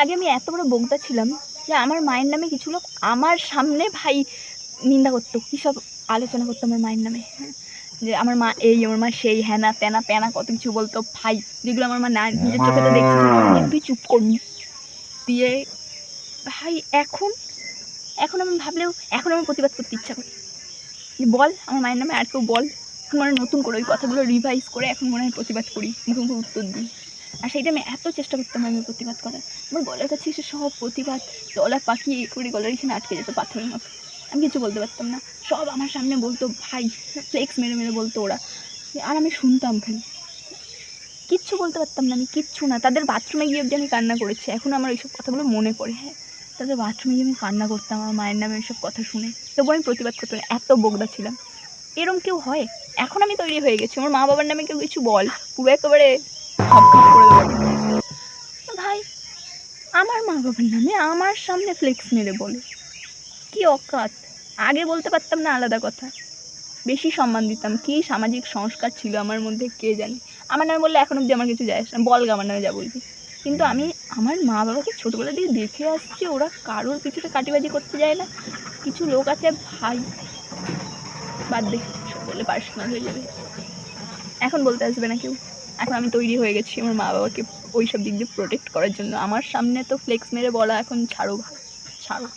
আগে আমি এত বড় বোগদা ছিলাম যে আমার মায়ের নামে কিছু লোক আমার সামনে ভাই নিন্দা করতো, কী সব আলোচনা করতো আমার মায়ের নামে, হ্যাঁ, যে আমার মা এই, আমার মা সেই, হ্যানা ত্যানা প্যানা কত কিছু বলতো ভাই, যেগুলো আমার মা না নিজের চোখে তো দেখছি যে তুই চুপ করবি দিয়ে ভাই। এখন এখন আমি ভাবলেও এখন আমার প্রতিবাদ করতে ইচ্ছা করে যে বল আমার মায়ের নামে আর কেউ বল, আমার নতুন করে ওই কথাগুলো রিভাইজ করে এখন মনে হয় প্রতিবাদ করি, মুখে মুখে উত্তর দিই। আর সেইটা আমি এত চেষ্টা করতাম আমি প্রতিবাদ করার, আমার গলার কাছে এসে সব প্রতিবাদ দলা পাখি করে গলার এখানে আটকে যেত পাথরের মতো, আমি কিছু বলতে পারতাম না, সব আমার সামনে বলতো ভাই, ফ্লেক্স মেরে মেরে বলতো ওরা, আর আমি শুনতাম খালি, কিচ্ছু বলতে পারতাম না, আমি কিচ্ছু না। তাদের বাথরুমে গিয়ে অবধি আমি কান্না করেছি, এখন আমার এইসব কথাগুলো মনে পড়ে, হ্যাঁ, তাদের বাথরুমে গিয়ে আমি কান্না করতাম আমার মায়ের নামে এইসব কথা শুনে, তবু আমি প্রতিবাদ করতাম, এত বোগদা ছিলাম। এরম কেউ হয়? এখন আমি তৈরি হয়ে গেছি, আমার মা বাবার নামে কেউ কিছু বল পুরো একেবারে খপখপ করে দেবো ভাই। আমার মা বাবার নামে আমার সামনে ফ্লেক্স মেরে বলে, কি অকাত! আগে বলতে পারতাম না আলাদা কথা, বেশি সম্মান দিতাম, কি সামাজিক সংস্কার ছিল আমার মধ্যে কে জানে। আমার নামে বললে এখন অব্দি আমার কিছু যায় আসে না, বলগা আমার নামে যা বলবি, কিন্তু আমি আমার মা বাবাকে ছোটোবেলা থেকে দেখে আসছি ওরা কারোর কিছুতে কাটিবাজি করতে যায় না। কিছু লোক আছে ভাই, বাদ দে, সব বললে পার্সোনাল হয়ে যাবে, এখন বলতে আসবে না কেউ। এখন আমি তৈরি হয়ে গেছি আমার মা বাবাকে ওই সব দিক দিয়ে প্রোটেক্ট করার জন্য, আমার সামনে তো ফ্লেক্স মেরে বলা এখন ছাড়ো ভাই, ছাড়ো।